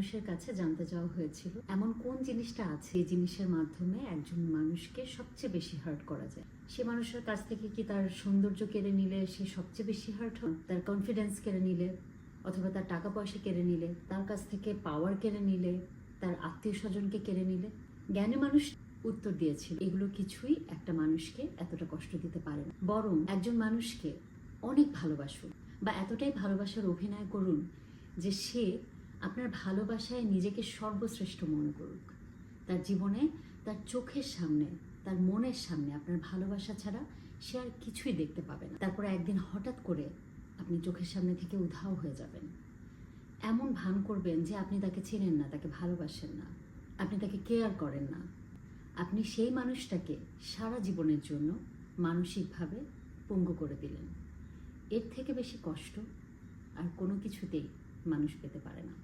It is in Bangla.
মানুষের কাছে জানতে চাওয়া হয়েছিল এমন কোন জিনিসটা আছে এই জিনিসের মাধ্যমে একজন মানুষকে সবচেয়ে বেশি হার্ট করা যায়। সে মানুষের কাছ থেকে কি তার সৌন্দর্য কেড়ে নিলে সে সবচেয়ে বেশি হার্ট হয়, তার কনফিডেন্স কেড়ে নিলে, অথবা তার টাকা পয়সা কেড়ে নিলে, তার কাছ থেকে পাওয়ার কেড়ে নিলে, তার আত্মীয় স্বজনকে কেড়ে নিলে? জ্ঞানী মানুষ উত্তর দিয়েছিল এগুলো কিছুই একটা মানুষকে এতটা কষ্ট দিতে পারে না, বরং একজন মানুষকে অনেক ভালোবাসুন বা এতটাই ভালোবাসার অভিনয় করুন যে সে আপনার ভালোবাসায় নিজেকে সর্বশ্রেষ্ঠ মনে করুক। তার জীবনে, তার চোখের সামনে, তার মনের সামনে আপনার ভালোবাসা ছাড়া সে আর কিছুই দেখতে পাবে না। তারপরে একদিন হঠাৎ করে আপনি চোখের সামনে থেকে উধাও হয়ে যাবেন। এমন ভান করবেন যে আপনি তাকে চেনেন না, তাকে ভালোবাসেন না, আপনি তাকে কেয়ার করেন না। আপনি সেই মানুষটাকে সারা জীবনের জন্য মানসিকভাবে পঙ্গু করে দিলেন। এর থেকে বেশি কষ্ট আর কোনো কিছুতেই মানুষ পেতে পারে না।